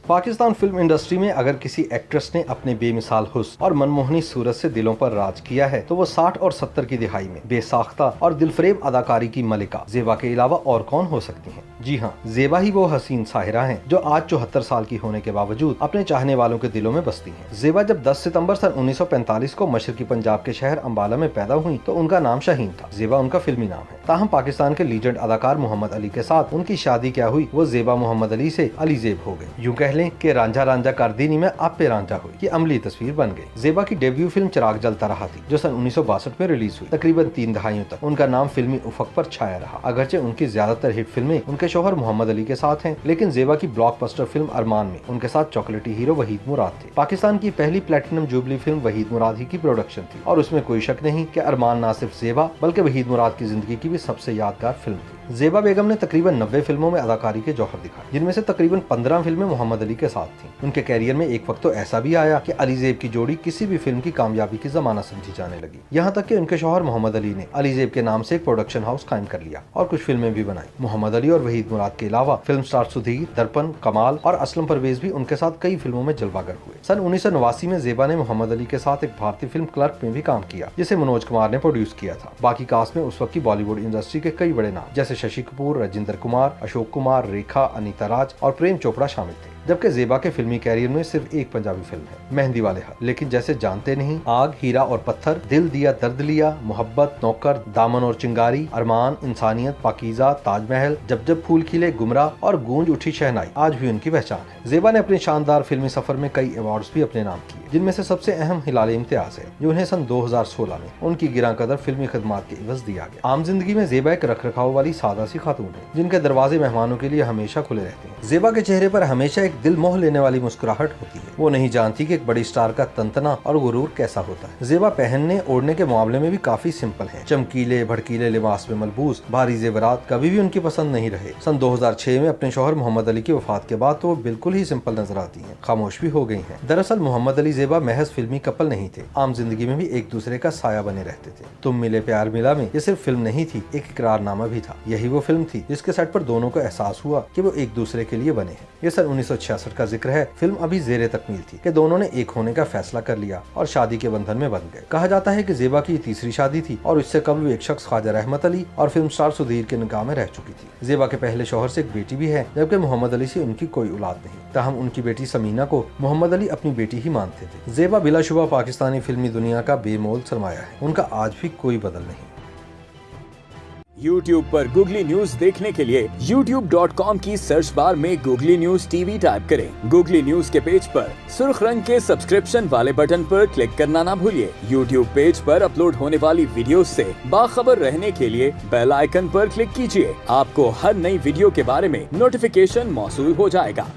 Pakistan film industry में अगर किसी एक्ट्रेस ने अपने बेमिसाल हुस्न और मनमोहनी सूरत से दिलों पर राज किया है तो वो 60 और 70 की दिहाई में बेसाख्ता और दिलफरेब अदाकारी की मलिका जेबा के अलावा और कौन हो सकती हैं। जी हाँ, जेबा ही वो हसीन साहिरा हैं जो आज 74 साल की होने के बावजूद अपने चाहने वालों के दिलों में बसती हैं। जेबा जब 10 सितंबर सन 1945 को मशरकी पंजाब के शहर अम्बाला में पैदा हुई तो उनका नाम शाहीन था। जेबा उनका फिल्मी नाम है। ताहम पाकिस्तान के लीजेंड अदाकार मोहम्मद अली के साथ उनकी शादी क्या हुई, वो जेबा मोहम्मद अली से अली जेब हो गई। यूँ कह लें कि रांझा रांझा कारदीनी में आप पे रांझा हुई की अमली तस्वीर बन गई। जेबा की डेब्यू फिल्म चिराग जलता रहा थी जो सन 1962 में रिलीज हुई। तकरीबन 3 दहाइयों तक उनका नाम फिल्मी उफक पर छाया रहा। अगरचे उनकी ज्यादातर हिट फिल्में उनके शौहर मोहम्मद अली के साथ हैं, लेकिन जेबा की ब्लॉकबस्टर फिल्म अरमान में उनके साथ चॉकलेटी हीरो वहीद मुराद थे। पाकिस्तान की पहली प्लेटिनम जुबली फिल्म वहीद मुराद ही की प्रोडक्शन थी और उसमें कोई शक नहीं कि अरमान ना सिर्फ जेबा बल्कि वहीद मुराद की जिंदगी की भी सबसे यादगार फिल्म थी। जेबा बेगम ने तकरीबन 90 फिल्मों में अदाकारी के जौहर दिखाए, जिनमें से तकरीबन 15 फिल्में मोहम्मद अली के साथ थीं। उनके कैरियर में एक वक्त तो ऐसा भी आया कि अली जेब की जोड़ी किसी भी फिल्म की कामयाबी की जमाना समझी जाने लगी। यहाँ तक कि उनके शौहर मोहम्मद अली ने अली जेब के नाम से एक प्रोडक्शन हाउस कायम कर लिया और कुछ फिल्में भी बनाई। मोहम्मद अली और वहीद मुराद के अलावा फिल्म स्टार सुधीर, दर्पण, कमाल और असलम परवेज भी उनके साथ कई फिल्मों में जलवागर हुए। सन 1989 में जेबा ने मोहम्मद अली के साथ एक भारतीय फिल्म क्लर्क में भी काम किया, जिसे मनोज कुमार ने प्रोड्यूस किया था। बाकी कास्ट में उस वक्त की बॉलीवुड इंडस्ट्री के कई बड़े नाम जैसे शशि कपूर, राजेंद्र कुमार, अशोक कुमार, रेखा, अनीता राज और प्रेम चोपड़ा शामिल थे। जबकि जेबा के फिल्मी कैरियर में सिर्फ एक पंजाबी फिल्म है, मेहंदी वाले हाथ। लेकिन जैसे जानते नहीं, आग, हीरा और पत्थर, दिल दिया दर्द लिया, मोहब्बत, नौकर, दामन और चिंगारी, अरमान, इंसानियत, पाकीज़ा, ताजमहल, जब जब फूल खिले, गुमराह और गूंज उठी शहनाई आज भी उनकी पहचान है। जेबा ने अपने शानदार फिल्मी सफर में कई अवार्ड्स भी अपने नाम किए, जिनमें से सबसे अहम हिलाल इम्तियाज है जो उन्हें सन 2016 में उनकी गिरां कदर फिल्मी खिदमात के इवज दिया गया। आम जिंदगी में जेबा एक रख रखाव वाली सादा सी खातून है जिनके दरवाजे मेहमानों के लिए हमेशा खुले रहते हैं। जेबा के चेहरे पर हमेशा एक दिल मोह लेने वाली मुस्कुराहट होती है। वो नहीं जानती कि एक बड़ी स्टार का तंतना और गुरूर कैसा होता है। जेबा पहनने ओढ़ने के मामले में भी काफी सिंपल है। चमकीले भड़कीले लिबास में मलबूस भारी जेवरात कभी भी उनकी पसंद नहीं रहे। सन 2006 में अपने शौहर मोहम्मद अली की वफात के बाद तो वो बिल्कुल ही सिंपल नजर आती हैं, खामोश भी हो गई हैं। दरअसल मोहम्मद अली जेबा महज फिल्मी कपल नहीं थे, आम जिंदगी में भी एक दूसरे का साया बने रहते थे। तुम मिले प्यार मिला में ये सिर्फ फिल्म नहीं थी, एक इकरारनामा भी था। यही वो फिल्म थी जिसके सेट पर दोनों को एहसास हुआ कि वो एक दूसरे के लिए बने हैं। ये सन 1966 का जिक्र है। फिल्म अभी जेरे तकमील थी कि दोनों ने एक होने का फैसला कर लिया और शादी के बंधन में बंध गए। कहा जाता है कि जेबा की तीसरी शादी थी और इससे कबल एक शख्स ख्वाजा रहमत अली और फिल्म स्टार सुधीर के निकाह में रह चुकी थी। जेबा के पहले शौहर से एक बेटी भी है, जबकि मोहम्मद अली से उनकी कोई औलाद नहीं। ताहम उनकी बेटी समीना को मोहम्मद अली अपनी बेटी ही मानते थे। जेबा बिलाशुबा पाकिस्तानी फिल्मी दुनिया का बेमोल सरमाया है। उनका आज भी कोई बदल नहीं। YouTube पर गूगली न्यूज देखने के लिए youtube.com की सर्च बार में गूगली न्यूज टीवी टाइप करें। गूगली न्यूज के पेज पर सुर्ख रंग के सब्सक्रिप्शन वाले बटन पर क्लिक करना ना भूलिए। YouTube पेज पर अपलोड होने वाली वीडियोस से बाखबर रहने के लिए बेल आइकन पर क्लिक कीजिए। आपको हर नई वीडियो के बारे में नोटिफिकेशन मौसूल हो जाएगा।